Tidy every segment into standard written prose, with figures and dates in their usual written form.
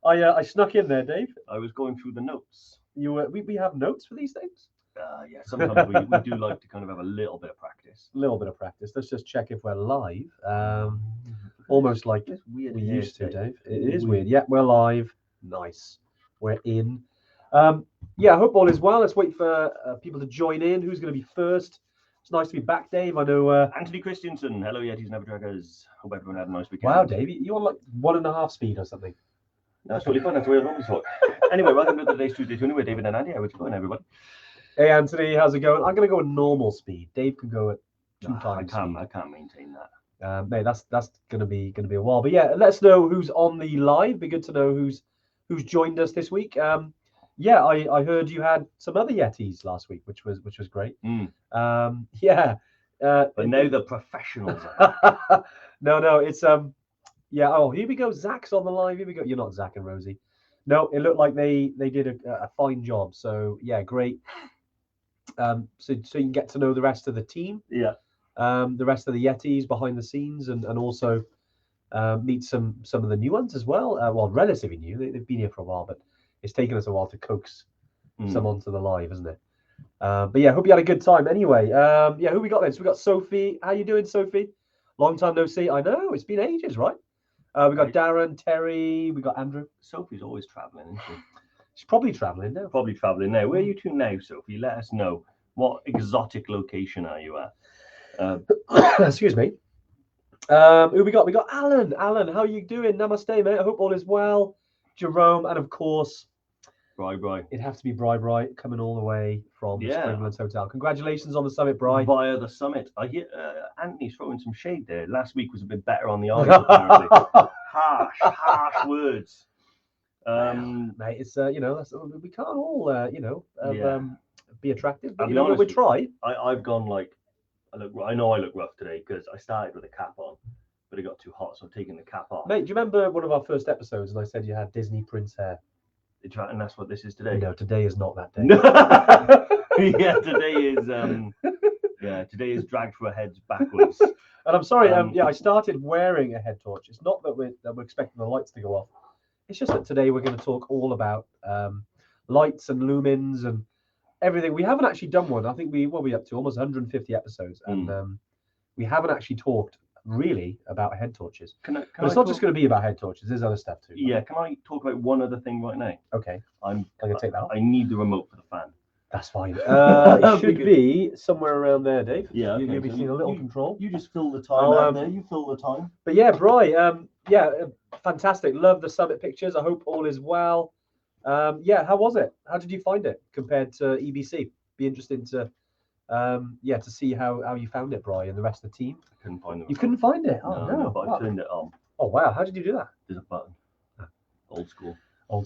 I snuck in there, Dave. I was going through the notes. We have notes for these things. Yeah, sometimes we do like to kind of have a little bit of practice. A little bit of practice. Let's just check if we're live. Almost like It's weird we here used to, today. Dave. It is weird. Yeah, we're live. Nice. We're in. Yeah, I hope all is well. Let's wait for people to join in. Who's going to be first? It's nice to be back, Dave. I know. Anthony Christensen. Hello, Yetis and Everdraggers. Hope everyone had a nice weekend. Wow, Dave, you on like 1.5 speed or something? That's really fun. That's the way I normally talk. Anyway, welcome to today's Tuesday Tuning with David and Andy. How are you going, everybody? Hey, Anthony, how's it going? I'm going to go at normal speed. Dave can go at 2 times. I can't maintain that. Mate, that's going to be a while. But yeah, let us know who's on the live. Be good to know who's joined us this week. Yeah, I heard you had some other Yetis last week, which was great. Yeah. But now the professionals are. No, it's yeah. Oh, here we go. Zach's on the live. Here we go. You're not Zach and Rosie. No, it looked like they did a fine job. So yeah, great. So you can get to know the rest of the team. Yeah. The rest of the Yetis behind the scenes, and also meet some of the new ones as well. Well, relatively new. They've been here for a while, but it's taken us a while to coax some onto the live, isn't it? But yeah, hope you had a good time. Anyway, yeah, who we got then? So we got Sophie. How you doing, Sophie? Long time no see. I know, it's been ages, right? We got Darren, Terry, we got Andrew. Sophie's always travelling, isn't she? She's probably travelling now. Where are you two now, Sophie? Let us know. What exotic location are you at? Excuse me. Who we got? We got Alan. Alan, how are you doing? Namaste, mate. I hope all is well. Jerome, and of course, Bri. It'd have to be Bri coming all the way from Springlands Hotel. Congratulations on the summit, Bri. Via the summit. I hear Anthony's throwing some shade there. Last week was a bit better on the eyes, apparently. harsh words. Mate, it's you know, we can't all be attractive, but we try. I've gone like I know I look rough today because I started with a cap on, but it got too hot, so I'm taking the cap off. Mate, do you remember one of our first episodes and I said you had Disney Prince hair? And that's what this is today. No, today is not that day. Yeah, today is dragged through our heads backwards. And I'm sorry, I started wearing a head torch. It's not that we're expecting the lights to go off. It's just that today we're going to talk all about lights and lumens and everything. We haven't actually done one. I think what are we up to? Almost 150 episodes, and we haven't actually talked really about head torches. But it's not just going to be about head torches. There's other stuff too. Yeah, can I talk about one other thing right now? Okay. I'm going to take that off. I need the remote for the fan. That's fine. It should be somewhere around there, Dave. Yeah, okay. You'll be seeing a little control. You just fill the time out there. You fill the time. But yeah, Bri, fantastic. Love the summit pictures. I hope all is well. Yeah, how was it? How did you find it compared to EBC? Be interesting to see how you found it, Bri, and the rest of the team. I couldn't find it. You couldn't find it? Oh no. But I turned it on. Oh wow, how did you do that? There's a button. Old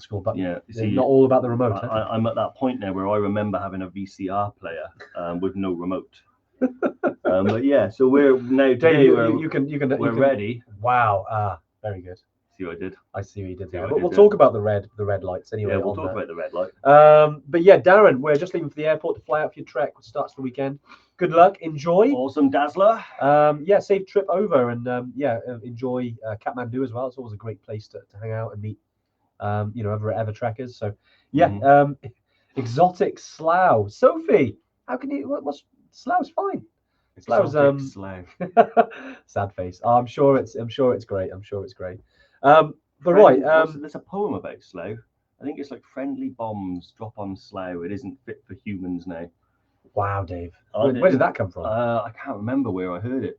school, but yeah, see, not all about the remote. I'm at that point now where I remember having a VCR player with no remote. But yeah, so we're now today. We're ready. Wow, very good. See what I did? I see what you did there. But we'll talk about the red lights anyway. Yeah, we'll talk about the red light. But yeah, Darren, we're just leaving for the airport to fly out for your trek, which starts the weekend. Good luck, enjoy. Awesome, Dazzler. Yeah, safe trip over, and enjoy Kathmandu as well. It's always a great place to hang out and meet. Ever trackers. So yeah, exotic slough. Sophie, how can you? What's slough's fine. Slough's slough. Sad face. Oh, I'm sure it's great. But right, there's a poem about slough. I think it's like friendly bombs drop on slough. It isn't fit for humans now. Wow, Dave. Where did that come from? I can't remember where I heard it.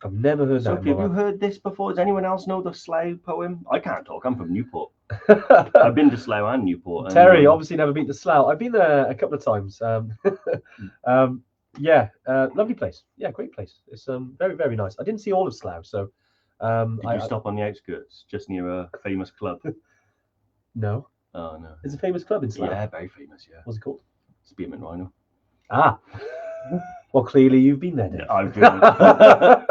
I've never heard that. Sophie, have you heard this before? Does anyone else know the Slough poem? I can't talk. I'm from Newport. I've been to Slough and Newport. Terry obviously never been to Slough. I've been there a couple of times. Lovely place. Yeah, great place. It's very, very nice. I didn't see all of Slough, so. Did you stop on the outskirts, just near a famous club? No. Oh no. There's a famous club in Slough. Yeah, very famous. Yeah. What's it called? Spearmint Rhino. Ah. Well, clearly you've been there. Yeah, I've been. I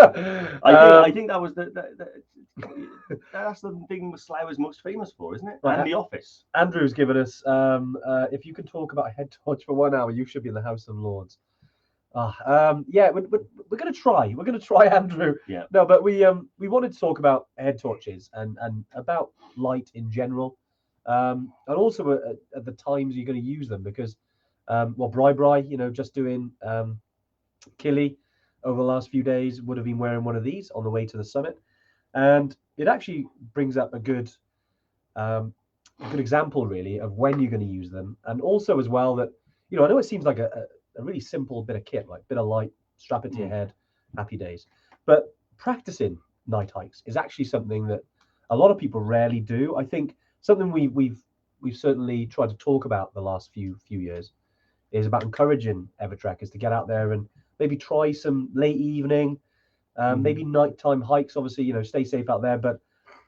think that was that's the thing Slough is most famous for, isn't it? Right. And The Office. Andrew's given us if you can talk about a head torch for 1 hour, you should be in the House of Lords. Yeah, we're going to try. We're going to try, Andrew. Yeah. No, but we wanted to talk about head torches and about light in general, and also at the times you're going to use them because, well, Bri, just doing Killy over the last few days would have been wearing one of these on the way to the summit, and it actually brings up a good example really of when you're going to use them, and also as well that I know it seems like a really simple bit of kit, like bit of light, strap it to your head, happy days. But practicing night hikes is actually something that a lot of people rarely do. I think something we've certainly tried to talk about the last few years is about encouraging Evertrekkers to get out there and maybe try some late evening, maybe nighttime hikes. Obviously, stay safe out there, but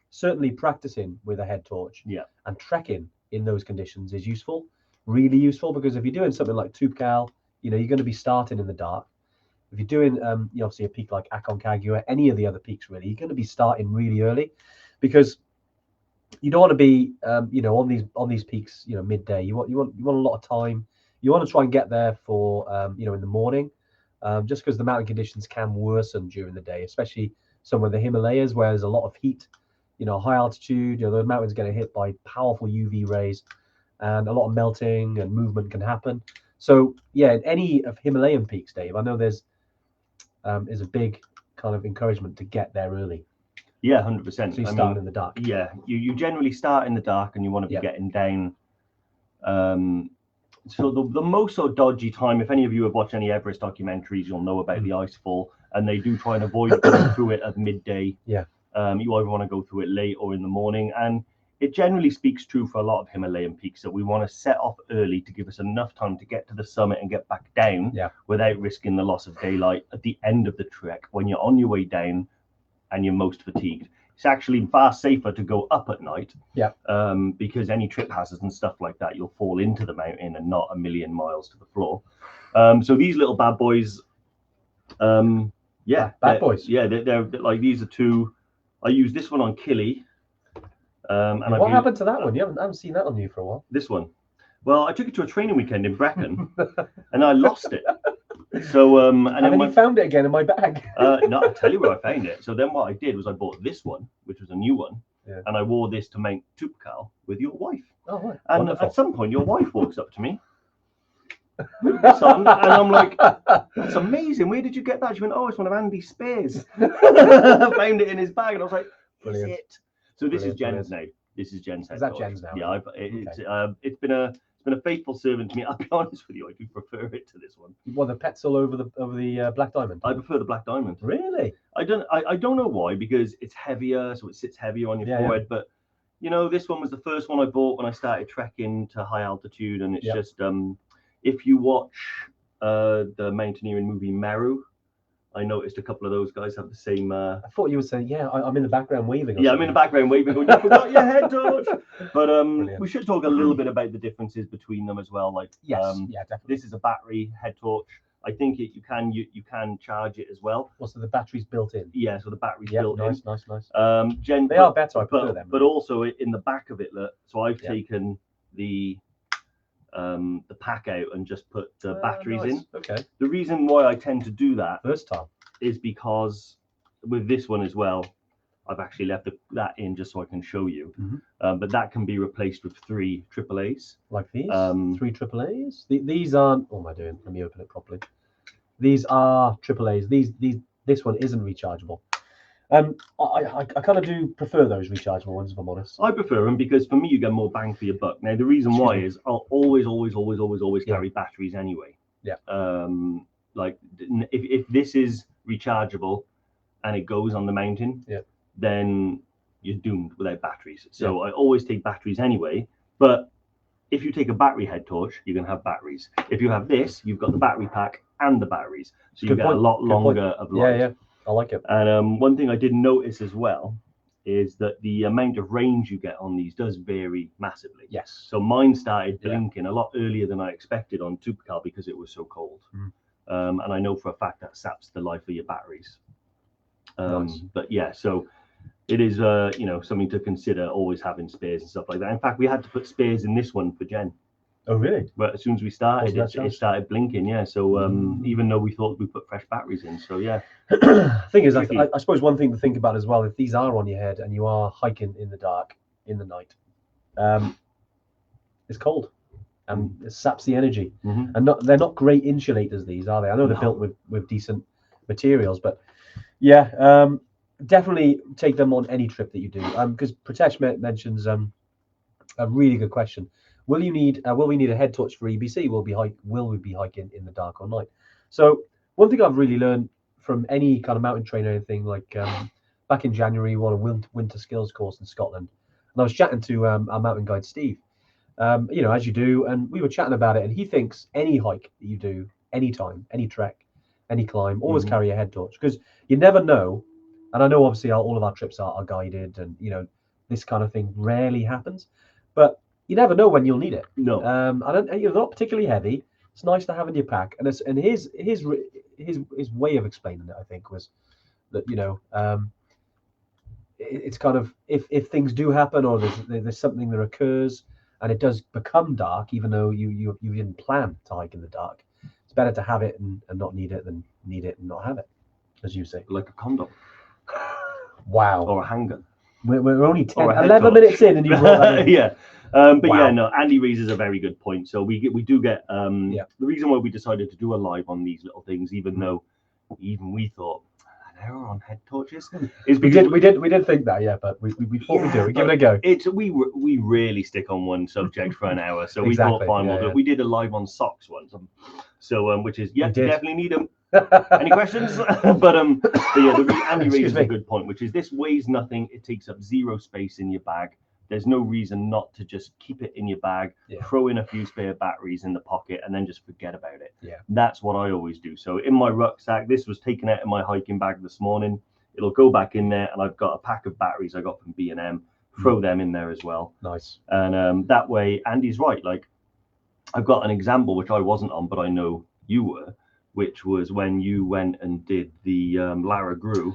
certainly practicing with a head torch and trekking in those conditions is useful, really useful, because if you're doing something like Toubkal, you're going to be starting in the dark. If you're doing obviously a peak like Aconcagua, any of the other peaks really, you're going to be starting really early, because you don't want to be on these peaks midday. You want a lot of time. You want to try and get there for in the morning, just because the mountain conditions can worsen during the day, especially some of the Himalayas where there's a lot of heat, high altitude. Those mountains get hit by powerful UV rays, and a lot of melting and movement can happen. So yeah, in any of Himalayan peaks, Dave, I know there's is a big kind of encouragement to get there early. Yeah, 100%. So you start in the dark. Yeah, you generally start in the dark, and you want to be getting down. So the most sort of dodgy time, if any of you have watched any Everest documentaries, you'll know about the ice fall, and they do try and avoid going through it at midday. Yeah. You either want to go through it late or in the morning, and it generally speaks true for a lot of Himalayan peaks that we want to set off early to give us enough time to get to the summit and get back down without risking the loss of daylight at the end of the trek when you're on your way down and you're most fatigued. It's actually far safer to go up at night, because any trip hazards and stuff like that, you'll fall into the mountain and not a million miles to the floor. So these little bad boys, bad boys. Yeah, they're like, these are two. I use this one on Killy. And what happened to that one? I haven't seen that on you for a while. This one. Well, I took it to a training weekend in Brecon, and I lost it. So and then you found it again in my bag. No, I'll tell you where I found it. So then what I did was I bought this one, which was a new one, and I wore this to Mount Toubkal with your wife. Oh, right. And Wonderful. At some point, your wife walks up to me, with this on, and I'm like, "That's amazing. Where did you get that?" She went, "Oh, it's one of Andy's spares." I found it in his bag, and I was like, "Is it?" So this is Jen's now. This is Jen's head. Is that Jen's now? Yeah, it's been a faithful servant to me. I'll be honest with you, I do prefer it to this one. Well, the petzl over the Black Diamond. I prefer the Black Diamond. Really? I don't know why, because it's heavier, so it sits heavier on your forehead. But this one was the first one I bought when I started trekking to high altitude, and it's just if you watch the mountaineering movie Meru, I noticed a couple of those guys have the same. I thought you were saying, I'm in the background waving. I'm in the background waving. Going, you forgot your head torch. But we should talk a little bit about the differences between them as well. Like, definitely. This is a battery head torch. I think you can charge it as well. Well, so the battery's built in. Yeah, so the battery's built in. Nice. They are better. I prefer them. But also in the back of it, look. So I've taken the pack out and just put the batteries in. Okay. The reason why I tend to do that versatile is because with this one as well, I've actually left that in just so I can show you. But that can be replaced with 3 AAAs. Like these? 3 AAAs? These aren't. What am I doing? Let me open it properly. These are AAAs. This one isn't rechargeable. I kind of do prefer those rechargeable ones, if I'm honest. I prefer them because for me, you get more bang for your buck. Now, the reason why is I'll always carry batteries anyway. Yeah. Like if this is rechargeable and it goes on the mountain, then you're doomed without batteries. So I always take batteries anyway. But if you take a battery head torch, you're gonna have batteries. If you have this, you've got the battery pack and the batteries, so you get a lot longer of life. Yeah, I like it. And one thing I did notice as well is that the amount of range you get on these does vary massively. Yes. So mine started blinking a lot earlier than I expected on Toubkal because it was so cold. And I know for a fact that saps the life of your batteries. Nice. But yeah, so it is something to consider, always having spares and stuff like that. In fact, we had to put spares in this one for Jen. Oh, really? But as soon as we started, it started blinking. Yeah. So even though we thought we put fresh batteries in, so yeah. Thing is, I suppose one thing to think about as well, if these are on your head and you are hiking in the dark in the night, it's cold and it saps the energy. And they're not great insulators, these, are they? I know they're built with decent materials, but yeah, definitely take them on any trip that you do. Because Pratesh mentions a really good question. Will we need a head torch for EBC? Will we be hiking in the dark all night? So one thing I've really learned from any kind of mountain trainer, anything like back in January, we won a winter skills course in Scotland, and I was chatting to our mountain guide Steve, as you do, and we were chatting about it, and he thinks any hike that you do, anytime, any trek, any climb, always carry a head torch, because you never know. And I know obviously all of our trips are guided, and this kind of thing rarely happens, but you never know when you'll need it. No. I don't. Not particularly heavy. It's nice to have in your pack, and his way of explaining it, I think, was that it's kind of if things do happen, or there's something that occurs and it does become dark, even though you didn't plan to hike in the dark, it's better to have it and not need it than need it and not have it, as you say. Like a condom. Wow. Or a handgun. We're only 11 minutes in, and you brought that in. Yeah. But wow. Yeah, no, Andy raises a very good point. So we do get the reason why we decided to do a live on these little things, even though we thought an hour on head torches is because we did think that, yeah, but we thought we'd do it. Give it a go. We really stick on one subject for an hour, so we thought fine, we'll do it. We did a live on socks once, so which is you definitely need them. Any questions? but yeah, Andy raises a good point, which is this weighs nothing. It takes up zero space in your bag. There's no reason not to just keep it in your bag, throw in a few spare batteries in the pocket, and then just forget about it. Yeah, that's what I always do. So in my rucksack, this was taken out of my hiking bag this morning. It'll go back in there, and I've got a pack of batteries I got from B&M. Throw them in there as well. Nice. And that way, Andy's right. Like, I've got an example which I wasn't on, but I know you were, which was when you went and did the Lara Gru.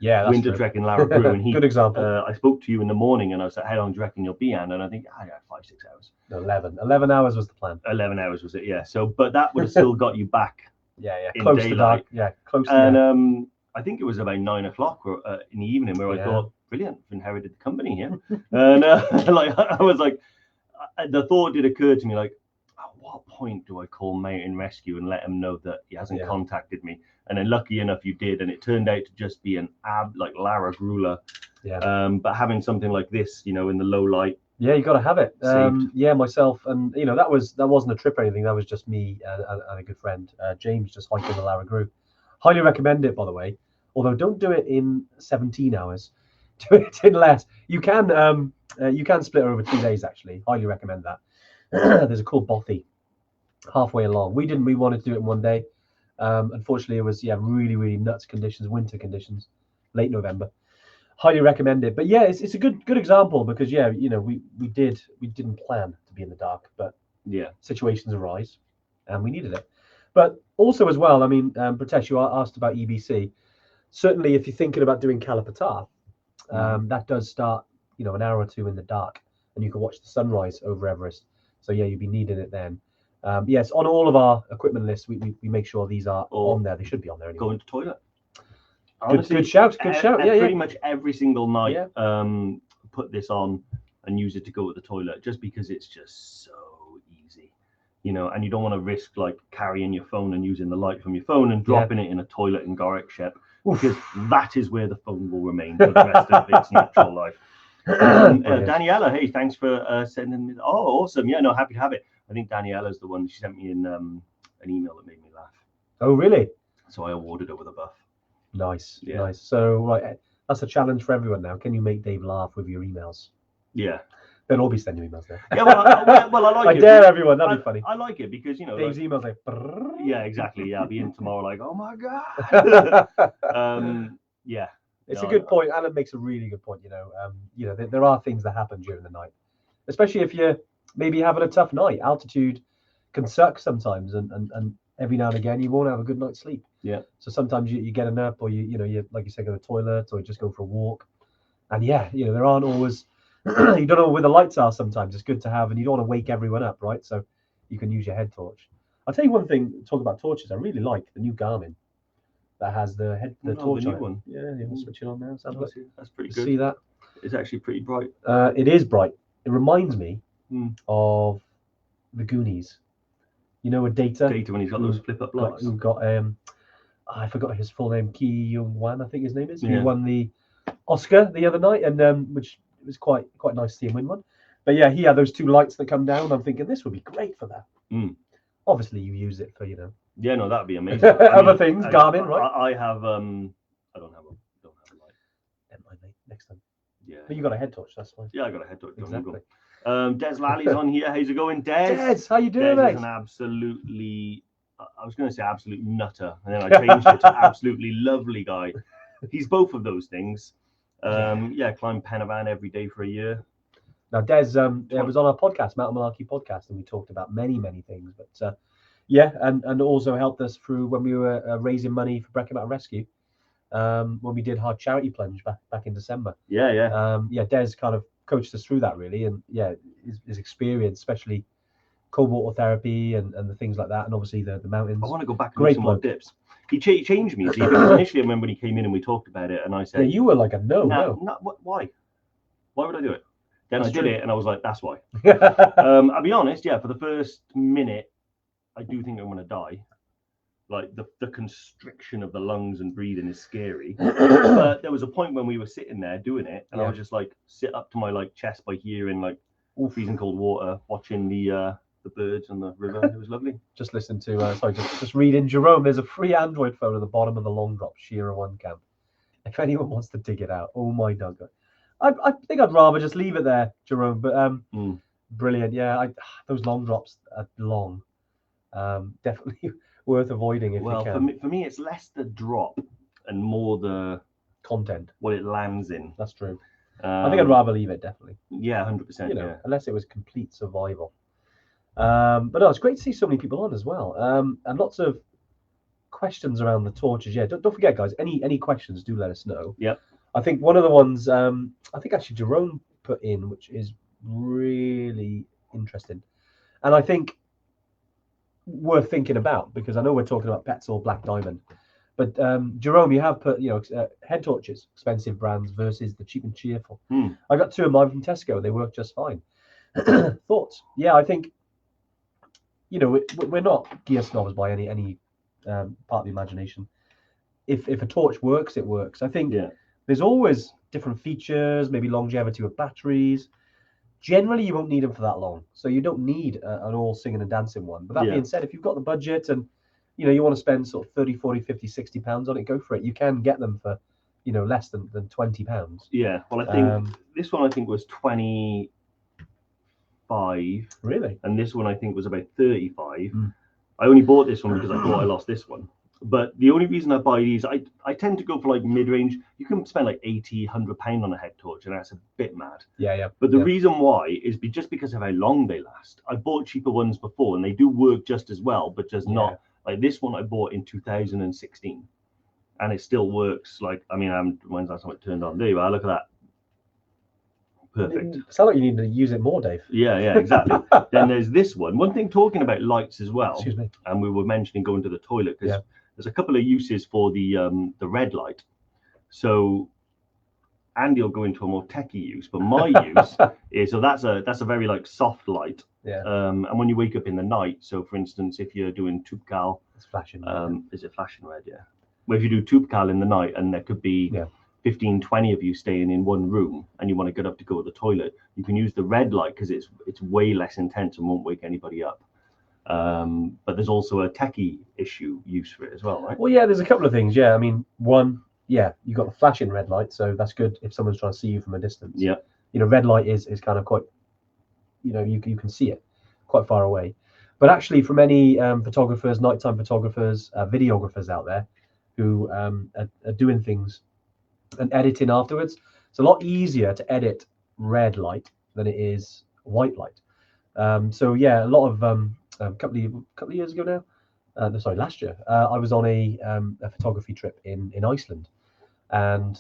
Yeah, that's winter trek in Lara Gru, and good example. I spoke to you in the morning, and I was like, "How long do you reckon you'll be on?" And I think I got 5-6 hours. 11 hours was the plan. 11 hours was it? Yeah. So, but that would have still got you back. Close daylight. to dark. Yeah, close. And I think it was about 9 o'clock in the evening where I thought, "Brilliant, I've inherited the company here." And like I was like, the thought did occur to me, like, at what point do I call Mountain Rescue and let him know that he hasn't contacted me? And then lucky enough you did, and it turned out to just be an like Lara Gruler. Yeah. But having something like this, in the low light. Yeah, you got to have it. Yeah, myself, and that wasn't a trip or anything. That was just me and a good friend, James, just hiking the Lara Gru. Highly recommend it, by the way. Although don't do it in 17 hours. Do it in less. You can split over 2 days actually. Highly recommend that. There's a cool bothy halfway along. We wanted to do it in 1 day. Unfortunately, it was really, really nuts conditions, winter conditions, late November. Highly recommend it. But yeah, it's a good example because we didn't plan to be in the dark, but situations arise, and we needed it. But also as well, I mean, Pratesh, you asked about EBC. Certainly, if you're thinking about doing Kalapatar, that does start an hour or two in the dark, and you can watch the sunrise over Everest. So yeah, you'd be needing it then. Yes, on all of our equipment lists, we make sure these are on there. They should be on there anyway. Going to toilet. Honestly, good shout. Yeah, pretty much every single night, put this on and use it to go to the toilet, just because it's just so easy, and you don't want to risk like carrying your phone and using the light from your phone and dropping it in a toilet in Gorakshep, because that is where the phone will remain for the rest of its natural life. Daniela, hey, thanks for sending me. Oh, awesome. Yeah, no, happy to have it. I think Daniela's the one. She sent me in an email that made me laugh. Oh, really? So I awarded her with a buff. Nice. So, right, that's a challenge for everyone now. Can you make Dave laugh with your emails? Yeah. They'll all be sending emails there. Yeah, well, I like it. I dare everyone. That'd be funny. I like it because, Dave's emails like... Yeah, exactly. Yeah, I'll be in tomorrow like, oh, my God. Yeah. It's a good point. Alan makes a really good point. There are things that happen during the night, especially if you're maybe having a tough night. Altitude can suck sometimes, and every now and again you won't have a good night's sleep. Yeah. So sometimes you get a nap, or you like you said, go to the toilet, or just go for a walk. And there aren't always you don't know where the lights are. Sometimes it's good to have, and you don't want to wake everyone up, right? So you can use your head torch. I'll tell you one thing. Talk about torches. I really like the new Garmin that has the torch the on new one. Yeah, you want to switch it on now? That's pretty good. See that? It's actually pretty bright. It is bright. It reminds me of the Goonies. You know, with Data when he's got those flip-up lights. Who got I forgot his full name. Ki Young-wan, I think his name is. Yeah. He won the Oscar the other night, and which was quite nice to see him win one. But yeah, he had those two lights that come down. I'm thinking this would be great for that. Obviously, you use it for Yeah, no, that'd be amazing. Other things, Garmin, right? I have I don't have a light. Never mind, mate. Next time. Yeah. But you got a head torch. That's fine. Yeah, I got a head torch. Exactly. Des Lally is on here. How's it going, Des? Des, how you doing, Des mate? is an absolutely, I was going to say absolute nutter, and then I changed it to absolutely lovely guy. He's both of those things. Climb Penavan every day for a year. Now, Des was on our podcast, Mountain Malarkey podcast, and we talked about many things. But and also helped us through when we were raising money for Brecon Mountain Rescue. When we did our charity plunge back in December. Des kind of coached us through that really, and his experience, especially cold water therapy and the things like that, and obviously the mountains. I want to go back and do some more dips. He changed me. See, initially I remember when he came in and we talked about it, and I said, you were like a no. Why would I do it? Then I did it, and I was like, that's why. I'll be honest, for the first minute, I do think I'm going to die. Like the constriction of the lungs and breathing is scary. But there was a point when we were sitting there doing it, and I was just like sit up to my chest by here in freezing cold water, watching the birds and the river. It was lovely. Just listen to just reading Jerome. There's a free Android phone at the bottom of the long drop, Shearer One Camp. If anyone wants to dig it out, oh my god. I think I'd rather just leave it there, Jerome. But brilliant. Yeah, those long drops are long. Definitely worth avoiding if you can. For me, it's less the drop and more the content, what it lands in. That's true. I think I'd rather leave it, definitely. Yeah, 100%. Unless it was complete survival. But no, it's great to see so many people on as well. And lots of questions around the torches. Yeah, don't forget, guys. Any questions? Do let us know. Yeah. I think one of the ones I think actually Jerome put in, which is really interesting, and I think worth thinking about, because I know we're talking about Petzl Black Diamond, but Jerome, you have put head torches, expensive brands versus the cheap and cheerful. I got two of mine from Tesco. They work just fine. Thoughts? Yeah, I think we're not gear snobs by any part of the imagination. If a torch works, it works. I think there's always different features, maybe longevity with batteries. Generally, you won't need them for that long, so you don't need an all singing and dancing one. But that being said, if you've got the budget and you want to spend sort of 30, 40, 50, 60 pounds on it, go for it. You can get them for less than 20 pounds. Yeah, well, I think this one was 25. Really? And this one I think was about 35. I only bought this one because I thought I lost this one. But the only reason I buy these, I tend to go for mid-range. You can spend 80, 100 pound on a head torch, and that's a bit mad. Yeah. But the reason why is just because of how long they last. I bought cheaper ones before, and they do work just as well, but just not. Like this one I bought in 2016, and it still works. When's that time it turned on? There you are. Look at that. Perfect. It sounds like you need to use it more, Dave. Yeah, exactly. Then there's this one. One thing talking about lights as well. Excuse me. And we were mentioning going to the toilet because there's a couple of uses for the red light. So Andy will go into a more techie use, but my use is that's a very soft light. Yeah. And when you wake up in the night, so for instance, if you're doing Tupcal, it's flashing red. Is it flashing red? Yeah. Well, if you do Tupcal in the night and there could be 15, 20 of you staying in one room and you want to get up to go to the toilet, you can use the red light because it's way less intense and won't wake anybody up. But there's also a techie use for it as well, right? Well, yeah, there's a couple of things. Yeah, I mean, one, you got the flashing red light, so that's good if someone's trying to see you from a distance. Yeah. Red light is kind of quite, you can see it quite far away. But actually, from any photographers, nighttime photographers, videographers out there who are doing things and editing afterwards, it's a lot easier to edit red light than it is white light. So yeah, a lot of a couple of years ago now, last year, I was on a photography trip in Iceland, and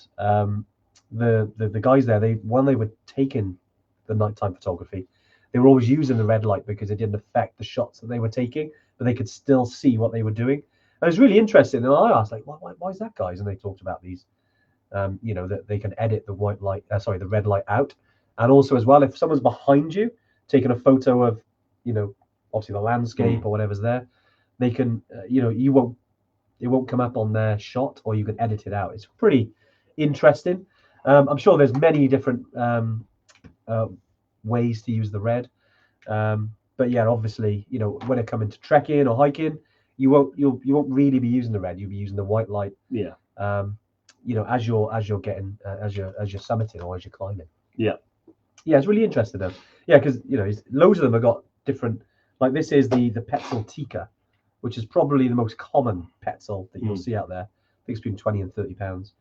the guys there, when they were taking the nighttime photography, they were always using the red light because it didn't affect the shots that they were taking, but they could still see what they were doing. And it was really interesting. And I asked, like, why is that, guys? And they talked about these, you know, that they can edit the the red light out. And also as well, if someone's behind you taking a photo of, you know, obviously the landscape or whatever's there, they can, you know, it won't come up on their shot, or you can edit it out. It's pretty interesting. I'm sure there's many different ways to use the red. But yeah, obviously, you know, when it comes into trekking or hiking, you won't really be using the red. You'll be using the white light. Yeah. You know, as you're summiting or as you're climbing. Yeah. Yeah, it's really interesting though. Yeah, because you know, loads of them have got different. Like this is the Petzl Tika, which is probably the most common Petzl that you'll see out there. I think it's between £20 and £30.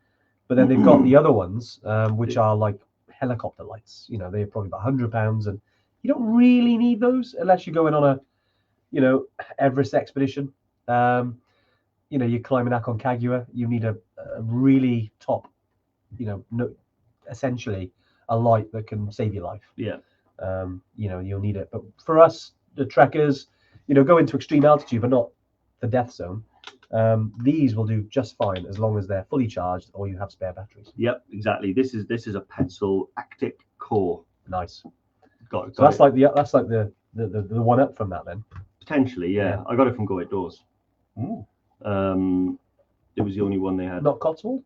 But then they've got the other ones, which are like helicopter lights. You know, they're probably about £100, and you don't really need those unless you're going on a, you know, Everest expedition. You know, you're climbing Aconcagua. You need a really top, you know, essentially a light that can save your life. Yeah. You know, you'll need it. But for us, the trekkers, you know, go into extreme altitude, but not the death zone. These will do just fine as long as they're fully charged or you have spare batteries. Yep, exactly. This is a Petzl Actic Core. Nice. Got so that's like the one up from that then. Potentially, yeah. I got it from Go Outdoors. Ooh. It was the only one they had. Not Cotswold?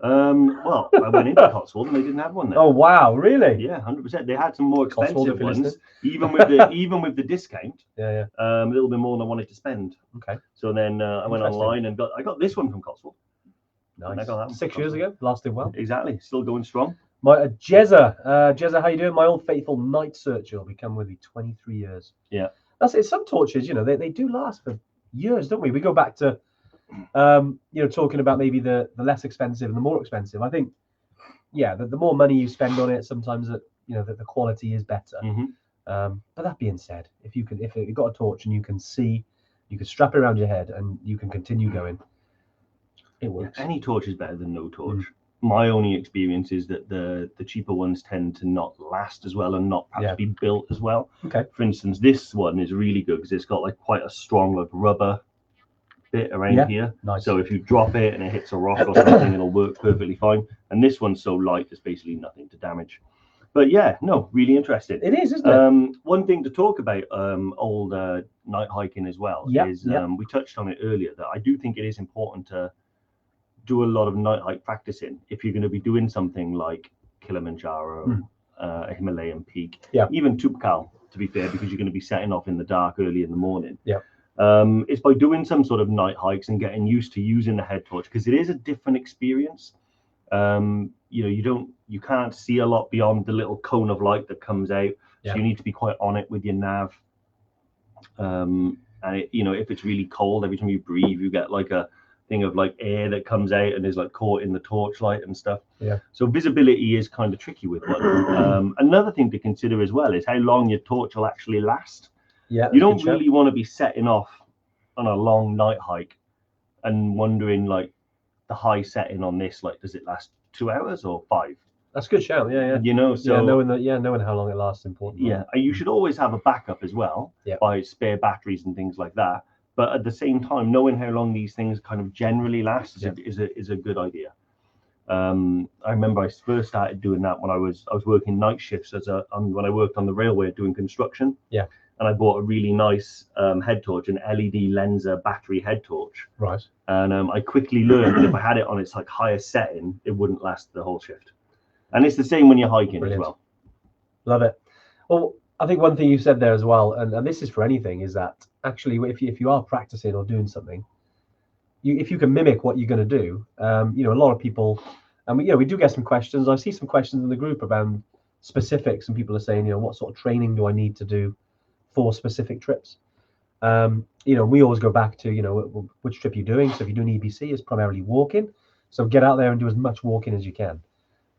Well, I went into Cotswold and they didn't have one there. Oh wow, really? Yeah, 100%. They had some more expensive ones, listening. even with the discount. Yeah. A little bit more than I wanted to spend. Okay. So then I went online and I got this one from Cotswold. Nice. I got that one 6 years ago, lasted well. Exactly, still going strong. My Jezza, how you doing? My old faithful night searcher will be coming with me 23 years. Yeah. That's it. Some torches, you know, they do last for years, don't we? We go back to you know, talking about maybe the less expensive and the more expensive. I think, yeah, the more money you spend on it, sometimes that, you know, that the quality is better. But that being said, if you've got a torch and you can see, you can strap it around your head and you can continue going, it works. Yeah, any torch is better than no torch. My only experience is that the cheaper ones tend to not last as well and not perhaps be built as well. Okay. For instance, this one is really good because it's got like quite a strong like rubber bit around here. Nice. So if you drop it and it hits a rock or something, it'll work perfectly fine. And this one's so light, there's basically nothing to damage. But yeah, no, really interesting. It is, isn't it? One thing to talk about old night hiking as well is we touched on it earlier that I do think it is important to do a lot of night hike practicing if you're going to be doing something like Kilimanjaro, a Himalayan peak, even Tupkal, to be fair, because you're going to be setting off in the dark early in the morning. Yeah. It's by doing some sort of night hikes and getting used to using the head torch, because it is a different experience. You know, you can't see a lot beyond the little cone of light that comes out, so you need to be quite on it with your nav. And it, you know, if it's really cold, every time you breathe, you get like a thing of like air that comes out and is like caught in the torchlight and stuff. Yeah. So visibility is kind of tricky with one. Another thing to consider as well is how long your torch will actually last. Yeah. You don't really want to be setting off on a long night hike and wondering like the high setting on this, like, does it last 2 hours or 5? That's a good shout. Yeah. You know, so knowing how long it lasts is important. Yeah, and you should always have a backup as well, by spare batteries and things like that. But at the same time, knowing how long these things kind of generally last is a good idea. I remember I first started doing that when I was working night shifts when I worked on the railway doing construction. Yeah. And I bought a really nice head torch, an LED Lensa battery head torch. Right. And I quickly learned that if I had it on its like highest setting, it wouldn't last the whole shift. And it's the same when you're hiking as well. Love it. Well, I think one thing you said there as well, and this is for anything, is that actually if you are practicing or doing something, if you can mimic what you're going to do, you know, a lot of people, and we do get some questions. I see some questions in the group about specifics, and people are saying, you know, what sort of training do I need to do for specific trips? You know, we always go back to, you know, which trip you're doing. So if you're doing EBC, it's primarily walking. So get out there and do as much walking as you can.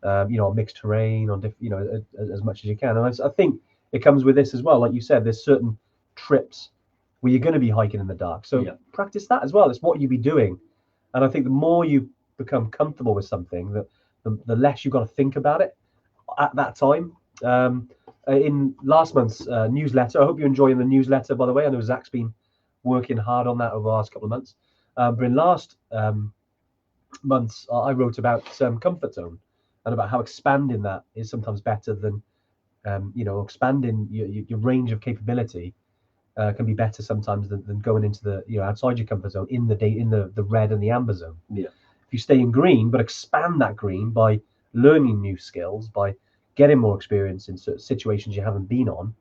You know, on mixed terrain, on you know, as much as you can. And I think it comes with this as well. Like you said, there's certain trips where you're going to be hiking in the dark. So practice that as well. It's what you be doing. And I think the more you become comfortable with something, the less you've got to think about it at that time. And in last month's newsletter. I hope you're enjoying the newsletter, by the way. I know Zach's been working hard on that over the last couple of months. But in last months, I wrote about comfort zone and about how expanding that is sometimes better than, expanding your range of capability can be better sometimes than going into the, outside your comfort zone in the red and the amber zone. Yeah. If you stay in green, but expand that green by learning new skills, by getting more experience in situations you haven't been on.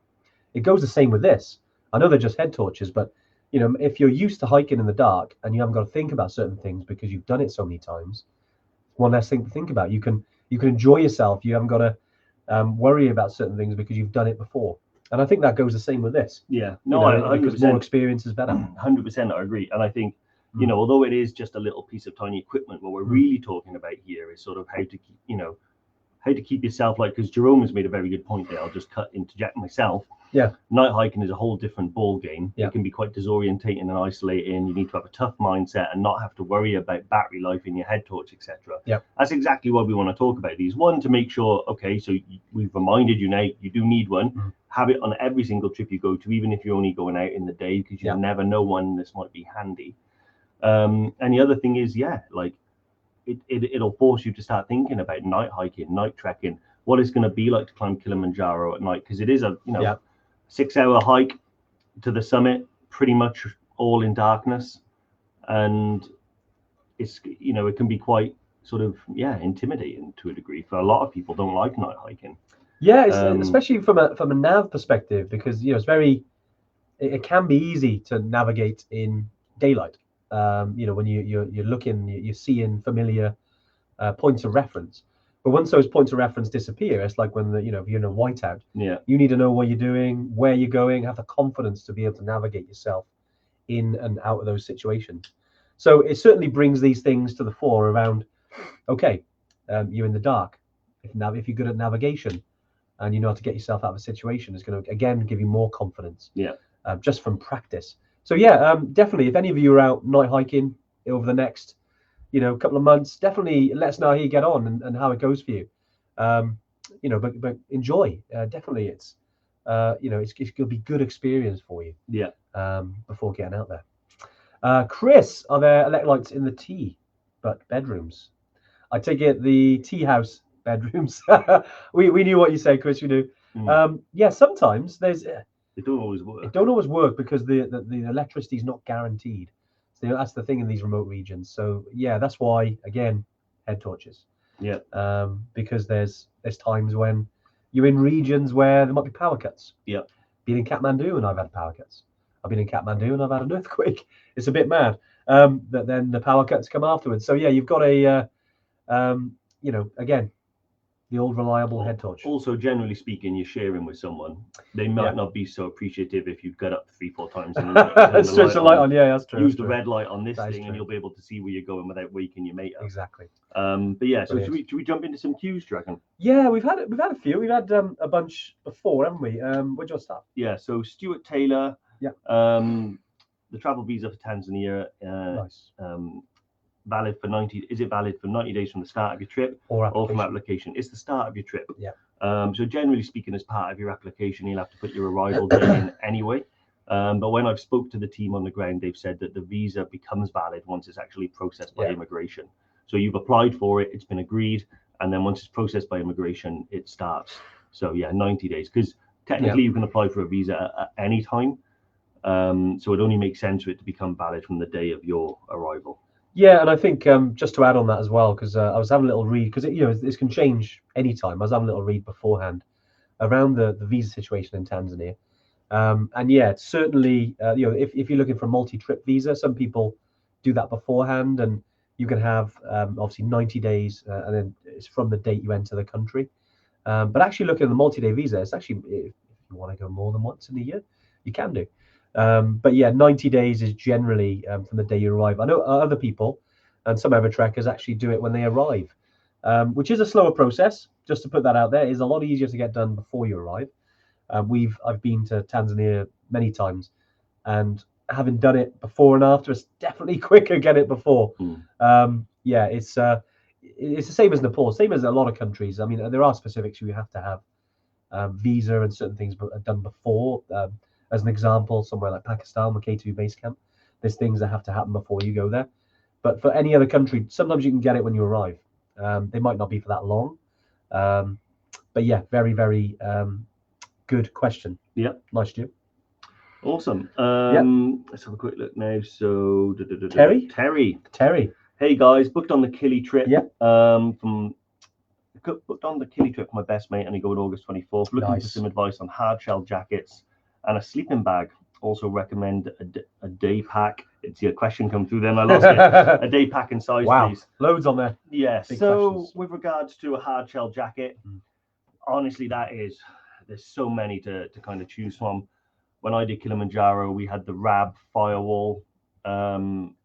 It goes the same with this. I know they're just head torches, but if you're used to hiking in the dark and you haven't got to think about certain things because you've done it so many times, one less thing to think about. You can enjoy yourself. You haven't got to worry about certain things because you've done it before. And I think that goes the same with this. Yeah, no, because more experience is better. 100%, I agree. And I think, although it is just a little piece of tiny equipment, what we're really talking about here is sort of how to keep yourself, like, because Jerome has made a very good point there. I'll just interject myself. Yeah. Night hiking is a whole different ball game. Yeah. It can be quite disorientating and isolating. You need to have a tough mindset and not have to worry about battery life in your head torch, etc. Yeah. That's exactly why we want to talk about these. One, to make sure, okay, so we've reminded you now, you do need one. Mm-hmm. Have it on every single trip you go to, even if you're only going out in the day, because you never know when this might be handy. And the other thing is, like, it'll force you to start thinking about night hiking, night trekking, what it's going to be like to climb Kilimanjaro at night, because it is a 6-hour hike to the summit, pretty much all in darkness, and it's it can be quite sort of intimidating to a degree for a lot of people. Don't like night hiking. Yeah, especially from a nav perspective, because it's it can be easy to navigate in daylight. When you're looking, you're seeing familiar points of reference. But once those points of reference disappear, it's like when if you're in a whiteout. Yeah. You need to know what you're doing, where you're going, have the confidence to be able to navigate yourself in and out of those situations. So it certainly brings these things to the fore around, okay, you're in the dark. If you're good at navigation and you know how to get yourself out of a situation, it's going to, again, give you more confidence. Yeah. Just from practice. So definitely, if any of you are out night hiking over the next couple of months, definitely let us know how you get on and how it goes for you. But enjoy. Definitely, it's going to be good experience for you. Yeah. Before getting out there. Chris, are there electrolytes in the tea but bedrooms? I take it the tea house bedrooms. we knew what you said, Chris. We do. Sometimes there's. It don't always work. It don't always work because the electricity is not guaranteed. So that's the thing in these remote regions. So that's why, again, head torches. Yeah. Because there's times when you're in regions where there might be power cuts. Yeah. Been in Kathmandu and I've had power cuts. I've been in Kathmandu and I've had an earthquake. It's a bit mad. But then the power cuts come afterwards. So you've got a again, the old reliable head torch. Also, generally speaking, you're sharing with someone. They might not be so appreciative if you've got up 3-4 times and switch the light on. Yeah, that's true. Use the red light on this thing, and you'll be able to see where you're going without waking your mate up. Exactly. So should we jump into some cues, do you reckon? Yeah, we've had a few. We've had a bunch before, haven't we? Where'd you want to start? Yeah. So Stuart Taylor. Yeah. The travel visa for Tanzania. Nice. Valid for 90. Is it valid for 90 days from the start of your trip or from application? It's the start of your trip. Yeah. So generally speaking, as part of your application, you'll have to put your arrival date in anyway. But when I've spoke to the team on the ground, they've said that the visa becomes valid once it's actually processed by immigration. So you've applied for it, it's been agreed, and then once it's processed by immigration, it starts. So 90 days, because technically you can apply for a visa at any time. So it only makes sense for it to become valid from the day of your arrival. Yeah, and I think just to add on that as well, because I was having a little read, because this can change anytime. I was having a little read beforehand around the visa situation in Tanzania, and it's certainly if you're looking for a multi-trip visa, some people do that beforehand, and you can have obviously 90 days, and then it's from the date you enter the country. But actually, looking at the multi-day visa, it's actually, if you want to go more than once in a year, you can do. But 90 days is generally from the day you arrive. I know other people and some other trekkers actually do it when they arrive, which is a slower process. Just to put that out there, is a lot easier to get done before you arrive. I've been to Tanzania many times, and having done it before and after, it's definitely quicker get it before. It's the same as Nepal, same as a lot of countries. I mean, there are specifics you have to have visa and certain things are done before. As an example, somewhere like Pakistan, the K2 base camp, there's things that have to happen before you go there. But for any other country, sometimes you can get it when you arrive. They might not be for that long. But yeah, very, very good question. Yeah. Nice, Stu. Awesome. Let's have a quick look now. So Terry. Hey guys, booked on the Killy trip. Yeah. Booked on the Killy trip for my best mate, and he going August 24th. Looking for some advice on hard shell jackets and a sleeping bag. Also recommend a day pack. It's your question come through then. I lost it. A day pack and size, please. Loads on there. Yeah. So with regards to a hard shell jacket, honestly, there's so many to kind of choose from. When I did Kilimanjaro, we had the Rab Firewall,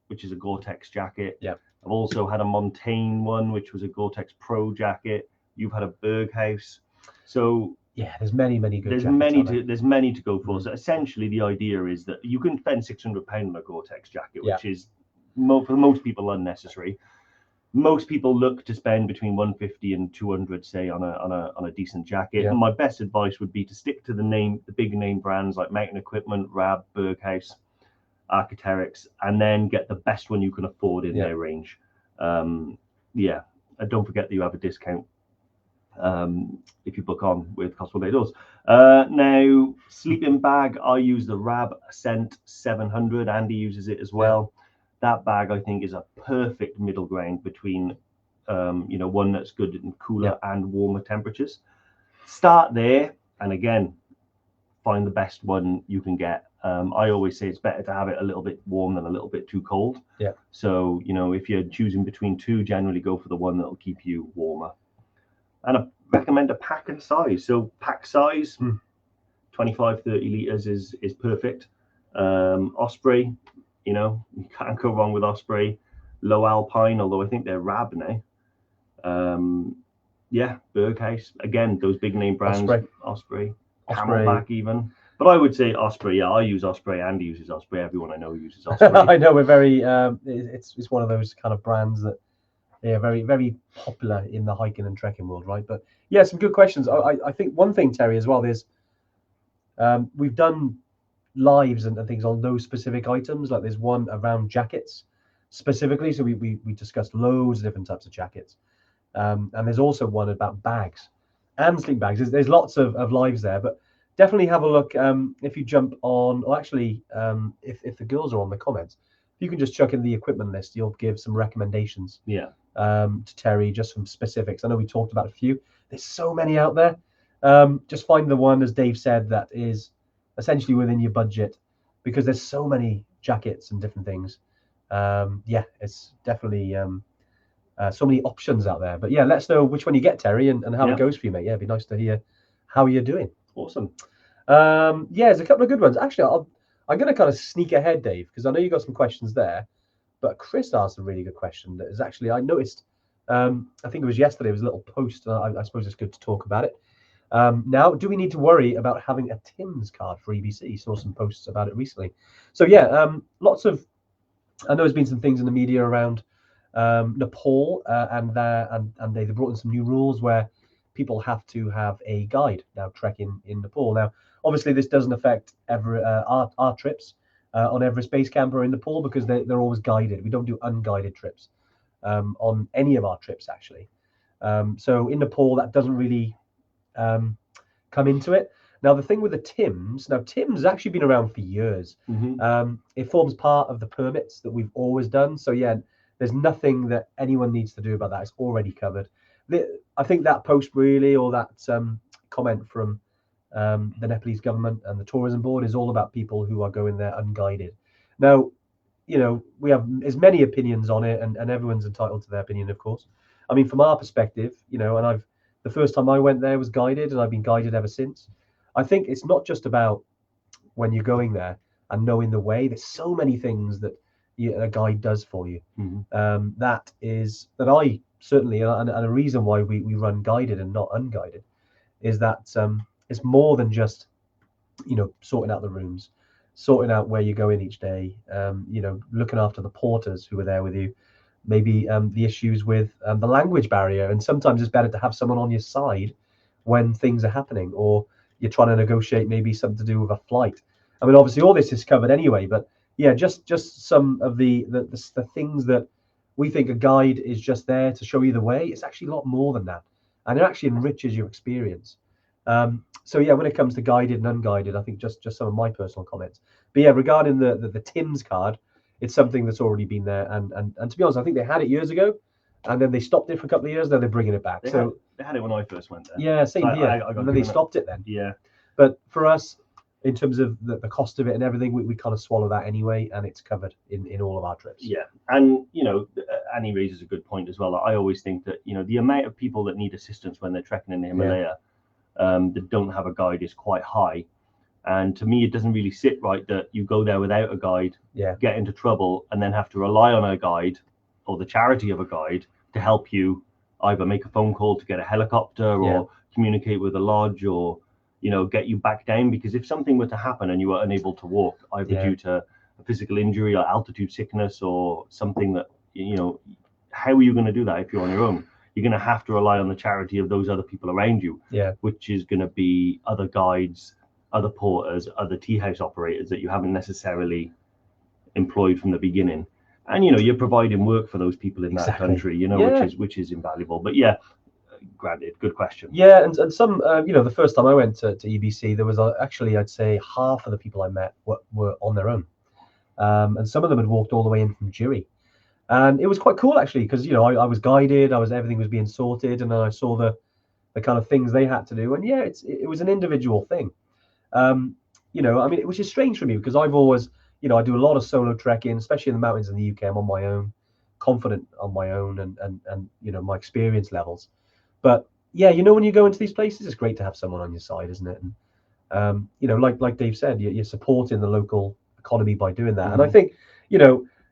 which is a Gore-Tex jacket. Yeah. I've also had a Montaigne one, which was a Gore-Tex Pro jacket. You've had a Berghaus. So yeah, there's many good. There's many to go for. So essentially, the idea is that you can spend £600 on a Gore-Tex jacket, which is for most people unnecessary. Most people look to spend between 150 and 200, say, on a decent jacket. And my best advice would be to stick to the big name brands like Mountain Equipment, Rab, Berghaus, Arc'teryx, and then get the best one you can afford in their range. And don't forget that you have a discount if you book on with Cosmo Bay Doors. Now, sleeping bag, I use the Rab Ascent 700. Andy uses it as well. That bag, I think, is a perfect middle ground between, one that's good in cooler and warmer temperatures. Start there, and again, find the best one you can get. I always say it's better to have it a little bit warm than a little bit too cold. Yeah. So, if you're choosing between two, generally go for the one that'll keep you warmer. And I recommend a pack and size. So pack size, 25, 30 liters is perfect. Osprey, you can't go wrong with Osprey. Low Alpine, although I think they're Rab now. Berghaus. Again, those big name brands. Osprey. Camelback even. But I would say Osprey. Yeah, I use Osprey. Andy uses Osprey. Everyone I know uses Osprey. I know we're very. It's one of those kind of brands that very, very popular in the hiking and trekking world, right? But yeah, some good questions. I think one thing, Terry, as well, there's we've done lives and things on those specific items. Like there's one around jackets specifically. So we discussed loads of different types of jackets. And there's also one about bags and sleep bags. There's lots of lives there, but definitely have a look. If you jump on, or actually, if the girls are on the comments, if you can just chuck in the equipment list, you'll give some recommendations. Yeah. To Terry, just some specifics. I know we talked about a few. There's so many out there. Just find the one, as Dave said, that is essentially within your budget, because there's so many jackets and different things. It's definitely so many options out there. But yeah, let us know which one you get, Terry, and how it goes for you, mate. Yeah, it'd be nice to hear how you're doing. Awesome. There's a couple of good ones. Actually, I'm going to kind of sneak ahead, Dave, because I know you got some questions there. But Chris asked a really good question that is actually, I noticed, I think it was yesterday, it was a little post. I suppose it's good to talk about it. Now, do we need to worry about having a Tim's card for EBC? Saw some posts about it recently. So lots of, I know there's been some things in the media around Nepal and they brought in some new rules where people have to have a guide now trekking in Nepal. Now, obviously, this doesn't affect our trips. On Everest Base Camp or in Nepal, because they're always guided. We don't do unguided trips on any of our trips, actually. So in Nepal, that doesn't really come into it. Now, the thing with the Tim's has actually been around for years. It forms part of the permits that we've always done. So yeah, there's nothing that anyone needs to do about that. It's already covered. I think that post really, or that comment from the Nepalese government and the tourism board is all about people who are going there unguided. Now, we have as many opinions on it, and everyone's entitled to their opinion, of course. I mean, from our perspective, and the first time I went there was guided, and I've been guided ever since. I think it's not just about when you're going there and knowing the way. There's so many things that a guide does for you. That I certainly, and a reason why we run guided and not unguided is that it's more than just, sorting out the rooms, sorting out where you're going each day, looking after the porters who are there with you, maybe the issues with the language barrier. And sometimes it's better to have someone on your side when things are happening, or you're trying to negotiate maybe something to do with a flight. I mean, obviously all this is covered anyway, but yeah, just some of the things that we think a guide is just there to show you the way. It's actually a lot more than that, and it actually enriches your experience. So yeah, when it comes to guided and unguided, I think just some of my personal comments. But yeah, regarding the Tim's card, it's something that's already been there, and to be honest, I think they had it years ago, and then they stopped it for a couple of years. Then they're bringing it back. They had it when I first went there. Yeah, same So here. And then they stopped it then. Yeah. But for us, in terms of the cost of it and everything, we kind of swallow that anyway, and it's covered in all of our trips. Yeah, and Annie raises a good point as well. I always think that the amount of people that need assistance when they're trekking in the Himalaya that don't have a guide is quite high. And to me, it doesn't really sit right that you go there without a guide, get into trouble, and then have to rely on a guide or the charity of a guide to help you either make a phone call to get a helicopter or communicate with a lodge, or get you back down. Because if something were to happen and you were unable to walk, either due to a physical injury or altitude sickness or something that how are you going to do that if you're on your own? You're going to have to rely on the charity of those other people around you, which is going to be other guides, other porters, other tea house operators that you haven't necessarily employed from the beginning. And you're providing work for those people in that country, which is invaluable. But granted, good question. Yeah, and some the first time I went to EBC, there was actually, I'd say, half of the people I met were on their own, and some of them had walked all the way in from Jiri. And it was quite cool actually, because I was guided, everything was being sorted, and then I saw the kind of things they had to do, and it was an individual thing. I mean, which is strange for me, because I've always, I do a lot of solo trekking, especially in the mountains in the UK. I'm on my own, confident on my own, and my experience levels. But when you go into these places, it's great to have someone on your side, isn't it? And like Dave said, you're supporting the local economy by doing that. And I think,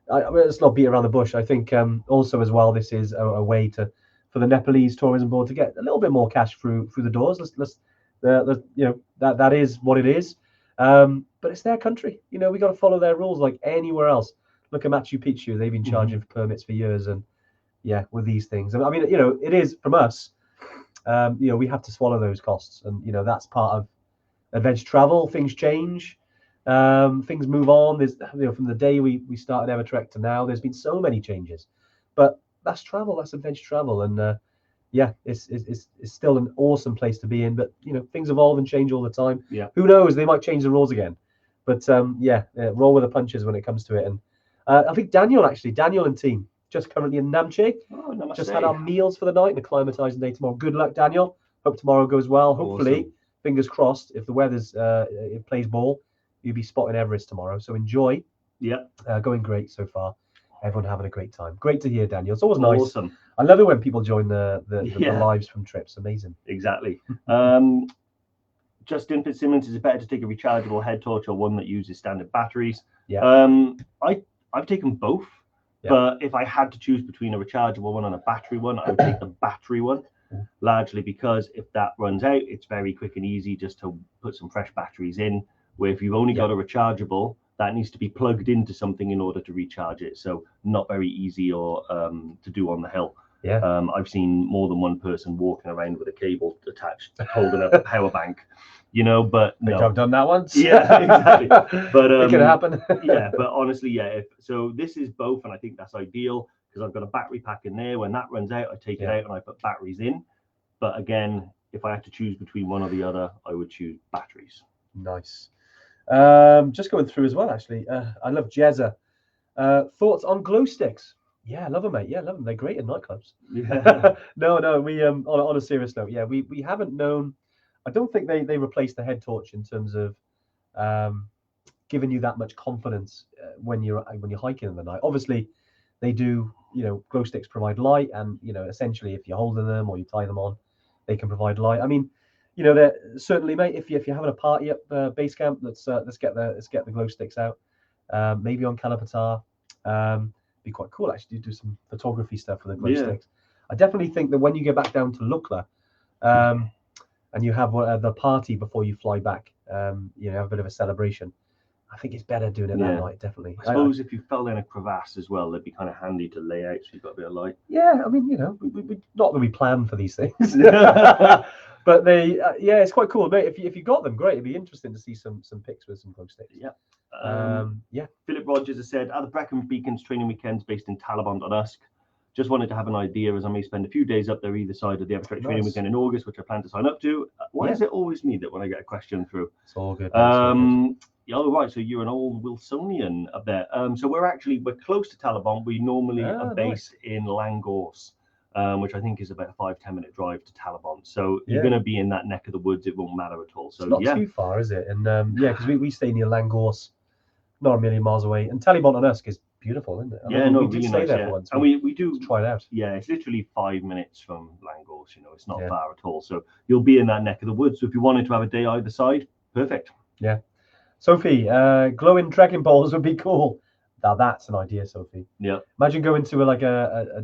let's not beat around the bush. I think also as well, this is a way for the Nepalese tourism board to get a little bit more cash through the doors. That is what it is. But it's their country. We got to follow their rules like anywhere else. Look at Machu Picchu; they've been charging for permits for years, and with these things. I mean, it is from us. We have to swallow those costs, and that's part of adventure travel. Things change. Things move on. There's from the day we started Evertrek to now, there's been so many changes, but that's travel, that's adventure travel, and it's still an awesome place to be in. But things evolve and change all the time. Who knows, they might change the rules again, but roll with the punches when it comes to it. And I think Daniel and team just currently in Namche. Just had our meals for the night and acclimatizing day tomorrow. Good luck, Daniel. Hope tomorrow goes well. Hopefully, fingers crossed, if the weather's it plays ball, you'll be spotting Everest tomorrow. So enjoy. Going great so far. Everyone having a great time. Great to hear, Daniel. It's always nice. Awesome. I love it when people join the lives from trips. Amazing. Exactly. Justin Fitzsimmons, is it better to take a rechargeable head torch or one that uses standard batteries? I've taken both. But if I had to choose between a rechargeable one and a battery one, I would take the battery one, largely because if that runs out, it's very quick and easy just to put some fresh batteries in. Where if you've only got a rechargeable, that needs to be plugged into something in order to recharge it. So not very easy or to do on the hill. I've seen more than one person walking around with a cable attached, holding up a power bank. But no. I've done that once. Exactly. But it can happen. But honestly, so this is both, and I think that's ideal because I've got a battery pack in there. When that runs out, I take it out and I put batteries in. But again, if I had to choose between one or the other, I would choose batteries. Nice. Just going through as well, actually. I love Jezza. Thoughts on glow sticks? Yeah, I love them, mate. Yeah, love them. They're great in nightclubs. No, we on a serious note, we haven't known. I don't think they replaced the head torch in terms of giving you that much confidence when you're hiking in the night. Obviously, they do. Glow sticks provide light, and essentially, if you're holding them or you tie them on, they can provide light. I mean, they're certainly, mate. If you're having a party at base camp, let's get the glow sticks out. Maybe on Kalapatar. Be quite cool actually to do some photography stuff with the glow sticks. I definitely think that when you get back down to Lukla, and you have the party before you fly back, have a bit of a celebration. I think it's better doing it that night, definitely. I suppose if you fell in a crevasse as well, they'd be kind of handy to lay out so you've got a bit of light. Yeah, I mean, we not that we plan for these things. But they, yeah, it's quite cool, mate. If you got them, great. It'd be interesting to see some pics with some glow sticks. Yeah. Yeah. Philip Rogers has said, are the Brecon Beacons training weekends based in Talabont on Usk? Just wanted to have an idea, as I may spend a few days up there either side of the Evertrek training weekend in August, which I plan to sign up to. Why is it always me that when I get a question through? It's all good. Oh, right. So you're an old Wilsonian up there. So we're close to Talabont. We normally are based in Langorse, which I think is about a 5-10 minute drive to Talabont. So you're going to be in that neck of the woods. It won't matter at all. So it's not too far, is it? And yeah, because we stay near Langorse, not a million miles away. And Talabont on Usk is beautiful, isn't it? We did stay there once. And we do try it out. Yeah, it's literally 5 minutes from Langorse. It's not far at all. So you'll be in that neck of the woods. So if you wanted to have a day either side, perfect. Yeah. Sophie, glowing trekking poles would be cool. Now that's an idea, Sophie. Yeah. Imagine going to a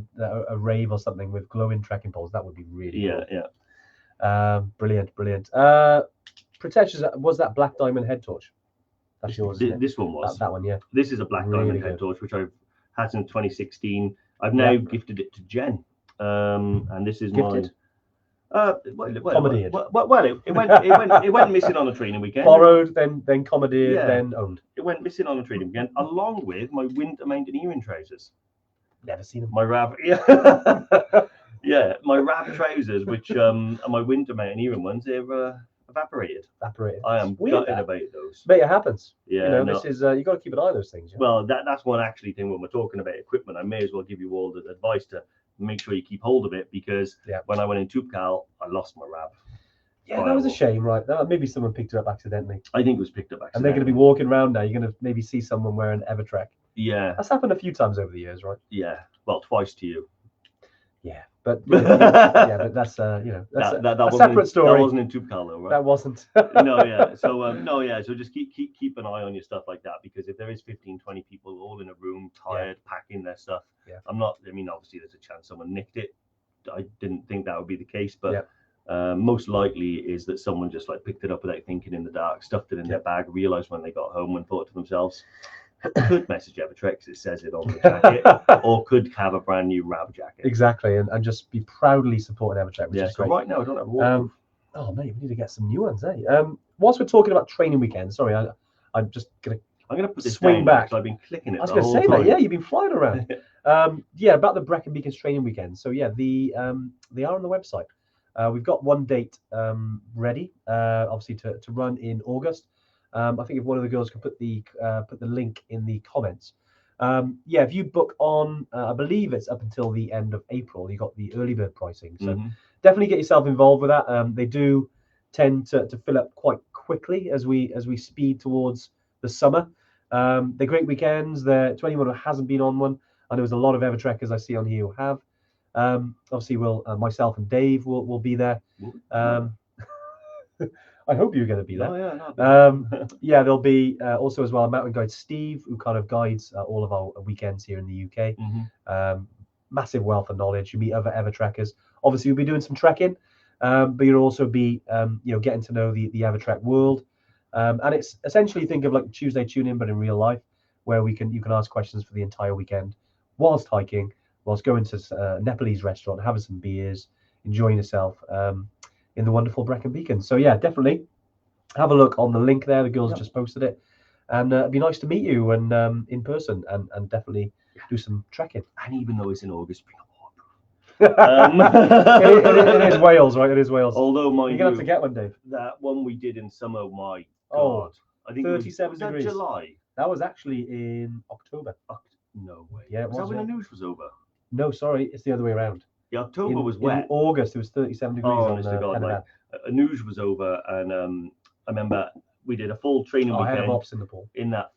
rave or something with glowing trekking poles. That would be really cool. Yeah. Brilliant. Protections, was that black diamond head torch? That's yours. This one was. That one, yeah. This is a black diamond head torch, which I've had since 2016. I've now gifted it to Jen. And this is gifted? It went missing on a training weekend. Borrowed, then commandeered, then owned. It went missing on a training weekend, along with my winter mountaineering trousers. Never seen them. My Rav, my Rav trousers, which and my winter mountaineering ones, they've evaporated. I am gutted about those. But it happens. Yeah, this is you got to keep an eye on those things. Well, that's one thing when we're talking about equipment. I may as well give you all the advice to make sure you keep hold of it, because when I went in Toopcal, I lost my Rav. Yeah, that was a shame, right? Maybe someone picked it up accidentally. I think it was picked up accidentally. And they're going to be walking around now. You're going to maybe see someone wearing Evertrek. Yeah. That's happened a few times over the years, right? Yeah. Well, twice to you. Yeah, but but that's that's a separate story. That wasn't in Toopcal, though, right? That wasn't. So just keep an eye on your stuff like that, because if there is 15, 20 people all in a room, tired, packing their stuff, obviously there's a chance someone nicked it. I didn't think that would be the case, but most likely is that someone just picked it up without thinking in the dark, stuffed it in their bag, realized when they got home and thought to themselves, could message Evertrek, it says it on the jacket, or could have a brand new Rav jacket. Exactly, and just be proudly supporting Evertrek, which is great. Right now I don't have waterproof. Oh mate, we need to get some new ones, eh? Whilst we're talking about training weekends, sorry, I'm gonna put this swing back. I've been clicking it. I was going to say that. Yeah, you've been flying around. About the Brecon Beacons training weekend. So yeah, they are on the website. We've got one date ready, obviously to run in August. I think if one of the girls could put the link in the comments. If you book on, I believe it's up until the end of April. You got the early bird pricing, so definitely get yourself involved with that. They do tend to fill up quite quickly as we speed towards the summer. They're great weekends. To anyone who hasn't been on one, I know there's a lot of Evertrekkers I see on here who have. Obviously, myself and Dave will be there. I hope you're going to be there. There'll be also as well mountain guide Steve, who kind of guides all of our weekends here in the UK. Massive wealth of knowledge. You meet other Evertrekkers. Obviously, you'll be doing some trekking, but you'll also be getting to know the Evertrek world. And it's essentially, think of like Tuesday Tune-In, but in real life, where you can ask questions for the entire weekend whilst hiking, whilst going to a Nepalese restaurant, having some beers, enjoying yourself in the wonderful Brecon Beacon. So yeah, definitely have a look on the link there. The girls just posted it, and it'd be nice to meet you and in person, and definitely do some trekking. And even though it's in August, bring up waterproof. It is Wales, right? It is Wales. Although you're gonna have to get one, Dave. That one we did in summer, my God, I think 37 degrees. Was that July? That was actually in October. No way. Yeah, was that when the news was over? No, sorry, it's the other way around. Yeah, October was wet. In August, it was 37 degrees. Oh, honest to God, news was over, and I remember we did a full training weekend. Head of ops in Nepal. In that,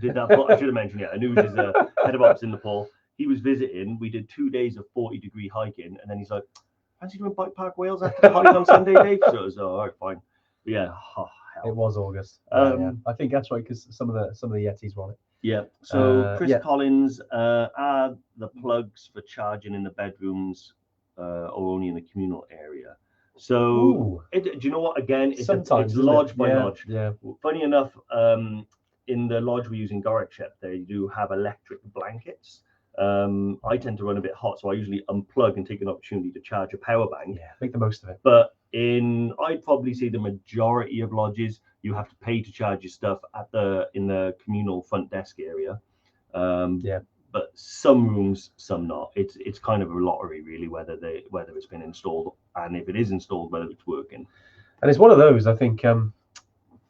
did that. I should have mentioned. News is head of ops in Nepal. He was visiting. We did 2 days of 40-degree hiking, and then he's like, "Fancy doing Bike Park Wales after the hike on Sunday, Dave?" So I was all right, fine. But yeah, it was August. I think that's right, because some of the Yetis were on it. Yeah. So Chris Collins, are the plugs for charging in the bedrooms or only in the communal area? So do you know what? Again, it's lodge by lodge. Yeah. Funny enough, in the lodge we use in Gorikshep, they do have electric blankets. I tend to run a bit hot, so I usually unplug and take an opportunity to charge a power bank. Yeah, make the most of it. But I'd probably say the majority of lodges, you have to pay to charge your stuff in the communal front desk area. But some rooms, some not. It's kind of a lottery really, whether it's been installed, and if it is installed, whether it's working. And it's one of those, I think. Some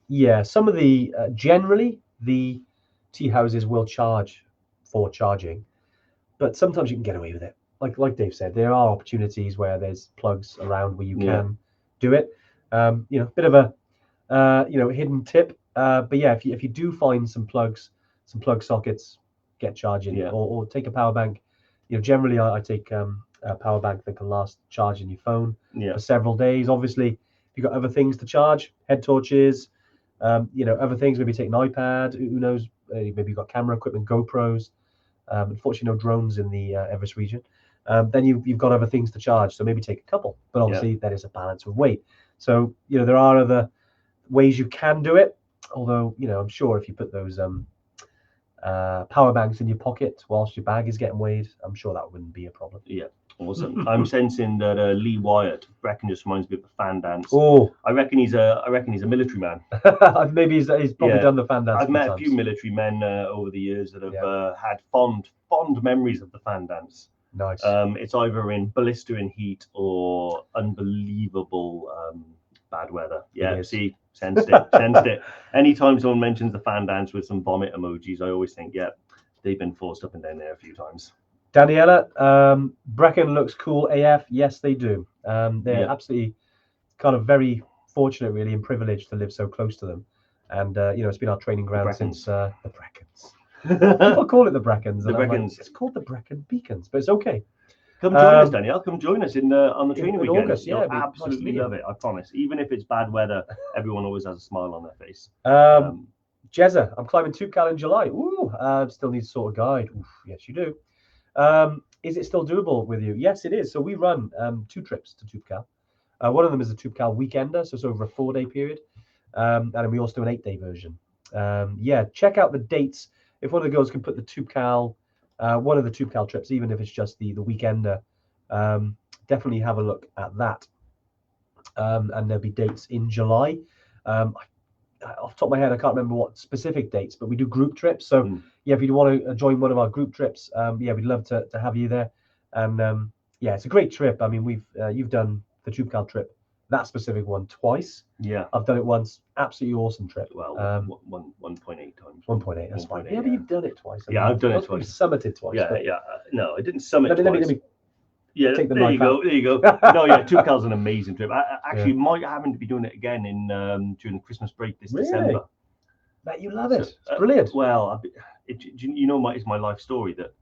of the generally the tea houses will charge for charging, but sometimes you can get away with it. Like Dave said, there are opportunities where there's plugs around where you can do it. Bit of a hidden tip. But yeah, if you do find some plug sockets, get charging, or take a power bank. Generally I take a power bank that can last charging your phone for several days. Obviously, if you've got other things to charge, head torches, other things, maybe take an iPad, who knows, maybe you've got camera equipment, GoPros. Unfortunately, no drones in the Everest region. Then you've got other things to charge, so maybe take a couple. But obviously, that is a balance with weight. So there are other ways you can do it. Although I'm sure if you put those power banks in your pocket whilst your bag is getting weighed, I'm sure that wouldn't be a problem. Yeah, awesome. I'm sensing that Lee Wyatt, Brecken, just reminds me of the fan dance. Oh, I reckon he's a military man. Maybe he's probably done the fan dance. I've met a few military men over the years that have had fond memories of the fan dance. Nice. It's either in blistering heat or unbelievable bad weather. Yeah, see, sensed it. Anytime someone mentions the fan dance with some vomit emojis, I always think, they've been forced up and down there a few times. Daniela, Brecken looks cool AF. Yes, they do. They're absolutely kind of very fortunate, really, and privileged to live so close to them. And it's been our training ground since the Breckens. People call it the Breckens. The Breckens. It's called the Brecken Beacons, but it's okay. Come join us, Danielle. Come join us on the training weekend. August, You'll absolutely love it. I promise. Even if it's bad weather, everyone always has a smile on their face. Jezza, I'm climbing Tube Cal in July. Ooh, still need to sort a guide. Oof, yes, you do. Is it still doable with you? Yes, it is. So we run 2 trips to Tube Cal. One of them is a Tube Cal weekender, so it's over a 4-day period. And then we also do an 8-day version. Check out the dates. If one of the girls can put the Tube Cal, one of the Tube Cal trips, even if it's just the weekender, definitely have a look at that. And there'll be dates in July. Off the top of my head, I can't remember what specific dates, but we do group trips. So if you want to join one of our group trips, we'd love to have you there. And it's a great trip. I mean, you've done the Tube Cal trip, that specific one, twice. Yeah, I've done it once. Absolutely awesome trip. Well, 1.8 times. 1.8. That's fine. Yeah, but you've done it twice. I've done it twice. You've summited twice. No, I didn't summit twice. Let me take the there you go. There you go. No, Tube Cal's an amazing trip. I actually might happen to be doing it again during the Christmas break this December. Bet you love it. It's brilliant. Well, it's my life story that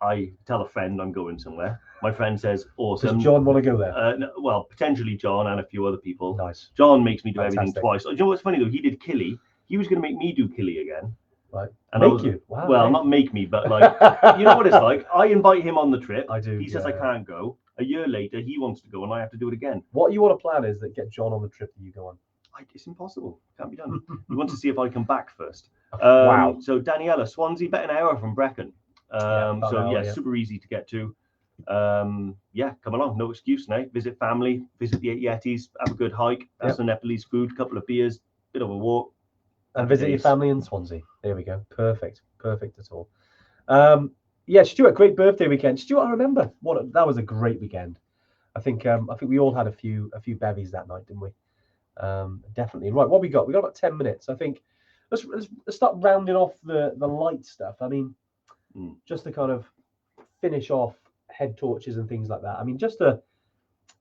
I tell a friend I'm going somewhere. My friend says, awesome. Does John want to go there? Well, potentially John and a few other people. Nice. John makes me do everything twice. Do you know what's funny though? He did Killy. He was going to make me do Killy again. Right. And Wow. Well, not make me, but like, you know what it's like. I invite him on the trip. I do. He says I can't go. A year later, he wants to go, and I have to do it again. What you want to plan is that get John on the trip that you go on. It's impossible. Can't be done. He wants to see if I come back first. Wow. So Daniela, Swansea, about an hour from Brecken. Super easy to get to. Come along. No excuse now. Visit family. Visit the 8 Yetis. Have a good hike. Have some Nepalese food. Couple of beers. Bit of a walk. And visit your family in Swansea. There we go. Perfect at all. Stuart, great birthday weekend. Stuart, I remember that was a great weekend. I think we all had a few bevies that night, didn't we? Definitely. Right, what we got? We got about 10 minutes. I think let's start rounding off the light stuff. I mean, just to kind of finish off head torches and things like that. I mean, just to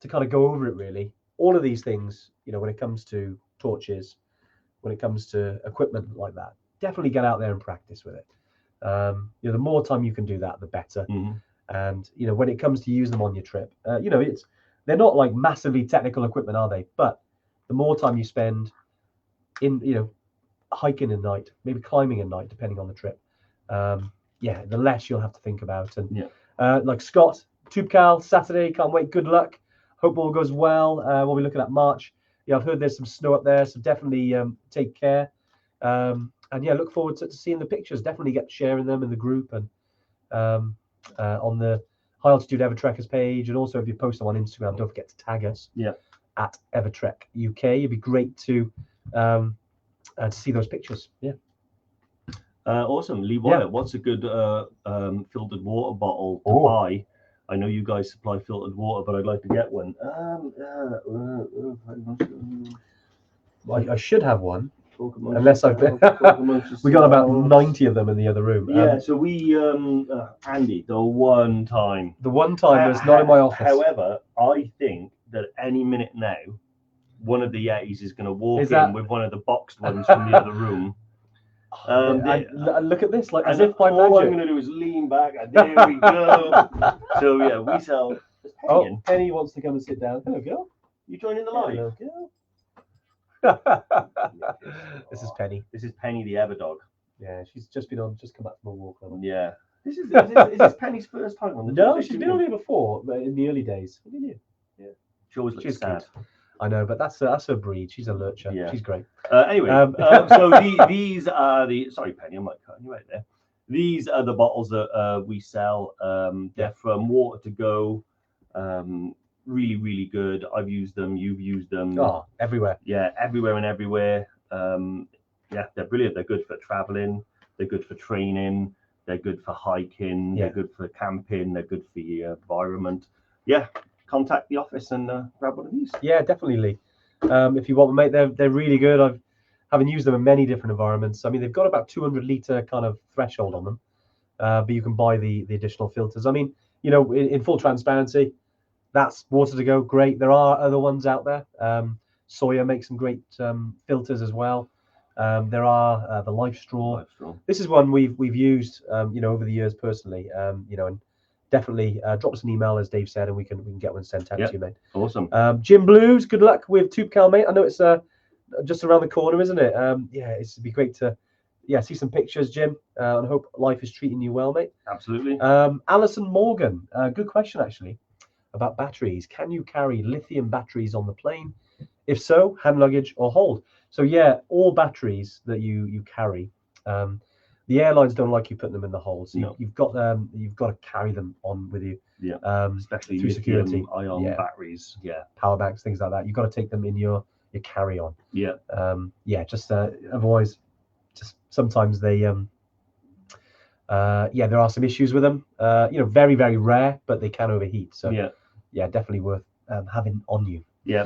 kind of go over it really. All of these things, when it comes to torches, when it comes to equipment like that, definitely get out there and practice with it. The more time you can do that, the better. And when it comes to using them on your trip, they're not like massively technical equipment, are they? But the more time you spend in hiking at night, maybe climbing at night, depending on the trip, the less you'll have to think about. And like Scott, Tube Cal Saturday, can't wait. Good luck. Hope all goes well. We'll be looking at March. I've heard there's some snow up there, so definitely take care. And look forward to seeing the pictures. Definitely get sharing them in the group and on the High Altitude Ever Trekkers page. And also if you post them on Instagram, don't forget to tag us. at Evertrek UK. It'd be great to see those pictures. Yeah. Awesome. Lee Wyatt, what's a good filtered water bottle to buy? I know you guys supply filtered water, but I'd like to get one. I should have one. Unless I've we got about 90 of them in the other room. Yeah, so we Andy, the one time there's not in my office. However, I think that any minute now, one of the Yetis is going to walk in with one of the boxed ones from the other room. Look at this, like as if by all magic. I'm going to do is lean back, and there we go. So yeah, we sell. Penny wants to come and sit down. Hello, girl. You joining the live? Hello, girl. This is Penny. This is Penny the Everdog. Yeah, she's just come back from a walk. Yeah. Is this Penny's first time on the No, she's been on here before, but in the early days. Yeah. She always looks sad. Good. I know, but that's her breed. She's a lurcher. Yeah. She's great. Anyway, so these are the. Sorry, Penny, I might cut you right there. These are the bottles that we sell. They're from Water to Go. Really, really good. I've used them. You've used them. Oh, everywhere. Yeah, everywhere and everywhere. Yeah, they're brilliant. They're good for traveling. They're good for training. They're good for hiking. Yeah. They're good for camping. They're good for your environment. Yeah, contact the office and grab one of these. Yeah, definitely, Lee. If you want them, mate, they're really good. Having used them in many different environments. I mean, they've got about 200 litre kind of threshold on them, but you can buy the additional filters. I mean, you know, in full transparency, that's Water to Go. Great. There are other ones out there. Sawyer makes some great filters as well. There are the Life Straw. This is one we've used, you know, over the years personally. You know, and definitely drop us an email, as Dave said, and we can get one sent out to you, mate. Awesome. Jim Blues, good luck with TubeCal, mate. I know it's just around the corner, isn't it? Yeah, it'd be great to see some pictures, Jim. And I hope life is treating you well, mate. Absolutely. Alison Morgan, good question actually about batteries. Can you carry lithium batteries on the plane? If so, hand luggage or hold? So yeah, all batteries that you carry, the airlines don't like you putting them in the hold. So you've got to carry them on with you. Yeah. Especially through security, ion batteries. Yeah. Power banks, things like that. You've got to take them in your carry-on. Yeah. Just otherwise, just sometimes they there are some issues with them. You know, very, very rare, but they can overheat. So yeah, definitely worth having on you. Yeah.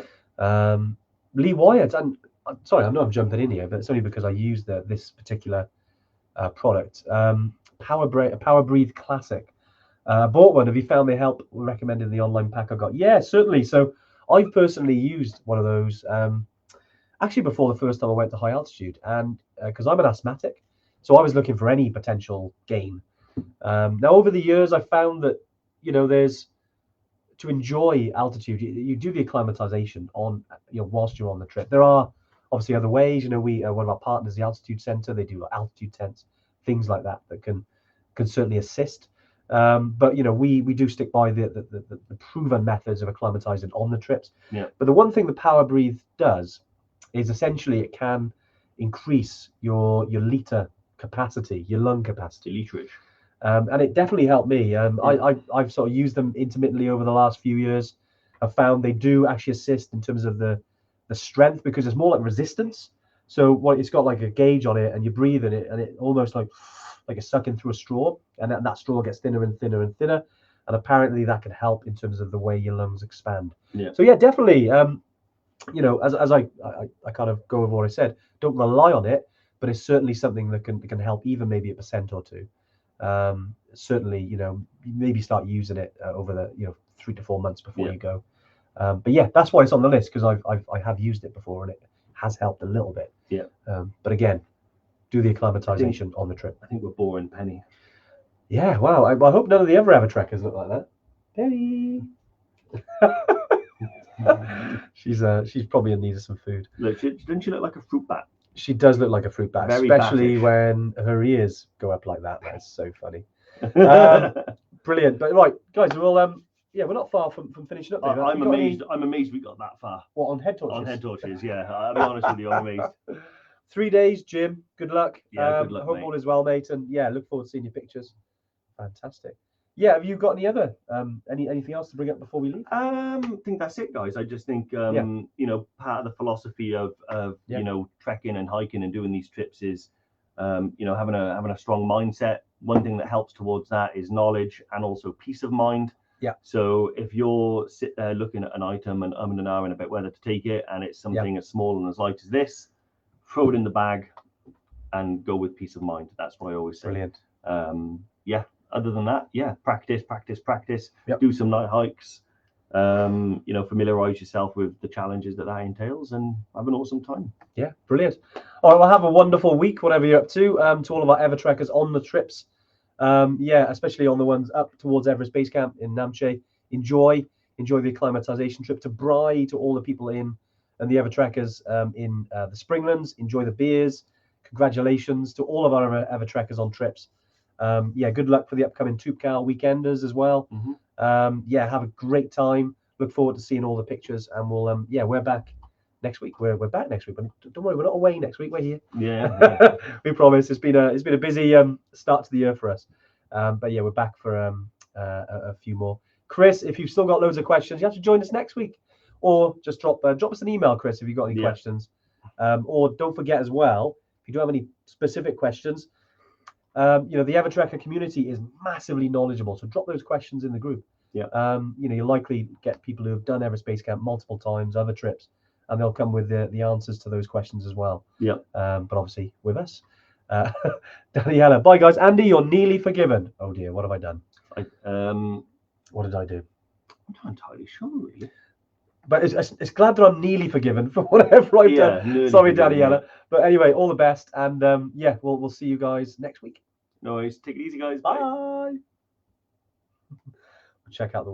Lee Wyatt, and sorry, I know I'm jumping in here, but it's only because I used this particular product. Power Breathe Classic. Bought one. Have you found they help? Recommended in the online pack I got. Yeah, certainly. So I've personally used one of those actually before the first time I went to high altitude, and because I'm an asthmatic, so I was looking for any potential gain. Now over the years, I found that, you know, there's to enjoy altitude, you do the acclimatization on, you know, whilst you're on the trip. There are obviously other ways. You know, we one of our partners, the Altitude Center, they do altitude tents, things like that can certainly assist. But you know, we do stick by the proven methods of acclimatizing on the trips. Yeah. But the one thing the Power Breathe does is essentially it can increase your liter capacity, your lung capacity. Literage. And it definitely helped me. I've sort of used them intermittently over the last few years. I've found they do actually assist in terms of the strength, because it's more like resistance. So it's got like a gauge on it, and you breathe in it, and it almost like it's sucking through a straw, and that straw gets thinner and thinner and thinner. And apparently that can help in terms of the way your lungs expand. Yeah. So yeah, definitely. You know, as I kind of go over what I said, don't rely on it, but it's certainly something that can help, even maybe 1% or 2%. Certainly, you know, maybe start using it over the 3 to 4 months before you go. But yeah, that's why it's on the list, because I have used it before and it has helped a little bit. Yeah. But again, do the acclimatization on the trip. I think we're boring Penny. Yeah. Wow. I hope none of the other Evertrekkers look like that. Penny. She's probably in need of some food. Look, doesn't she look like a fruit bat? She does look like a fruit bat, Very especially battish. when her ears go up like that. That's so funny. Brilliant. But right, guys, we're not far from finishing up. Dave. I'm amazed. I'm amazed we got that far. What, on head torches? On head torches, yeah. I'll be honest with you, I'm amazed. 3 days, Jim. Good luck. Yeah, good luck, hope mate. all is well, mate. And yeah, look forward to seeing your pictures. Fantastic. yeah, have you got any other anything else to bring up before we leave? I think that's it, guys. I just think you know, part of the philosophy of you know, trekking and hiking and doing these trips is you know, having a strong mindset. One thing that helps towards that is knowledge and also peace of mind. Yeah. So if you're sit there looking at an item and and ahhing about whether to take it, and it's something as small and as light as this, throw it in the bag and go with peace of mind. That's what I always say. Brilliant. Yeah. Other than that, yeah, practice. Yep. Do some night hikes. You know, familiarize yourself with the challenges that entails, and have an awesome time. Yeah, brilliant. All right, well, have a wonderful week, whatever you're up to. To all of our Evertrekkers on the trips, yeah, especially on the ones up towards Everest Base Camp in Namche. Enjoy the acclimatization trip. To Bry, to all the people in and the Evertrekkers in the Springlands. Enjoy the beers. Congratulations to all of our Evertrekkers on trips. Yeah, good luck for the upcoming Toopkal weekenders as well. Yeah, have a great time. Look forward to seeing all the pictures, and we'll yeah, we're back next week. We're back next week, but don't worry, we're not away next week. We're here. Yeah. We promise. It's been a busy start to the year for us, but yeah, we're back for a few more. Chris, if you've still got loads of questions, you have to join us next week, or just drop us an email, Chris, if you've got any questions. Or don't forget as well, if you do have any specific questions, you know, the Evertrekker community is massively knowledgeable, so drop those questions in the group. You know, you'll likely get people who have done Everest Base Camp multiple times, other trips, and they'll come with the answers to those questions as well. But obviously with us. Daniela, bye guys. Andy, you're nearly forgiven. Oh dear, what have I done? What did I do? I'm not entirely sure, really. But it's glad that I'm nearly forgiven for whatever I've done. Sorry, Daniela. But anyway, all the best, and yeah, we'll see you guys next week. No worries. Take it easy, guys. Bye. Check out the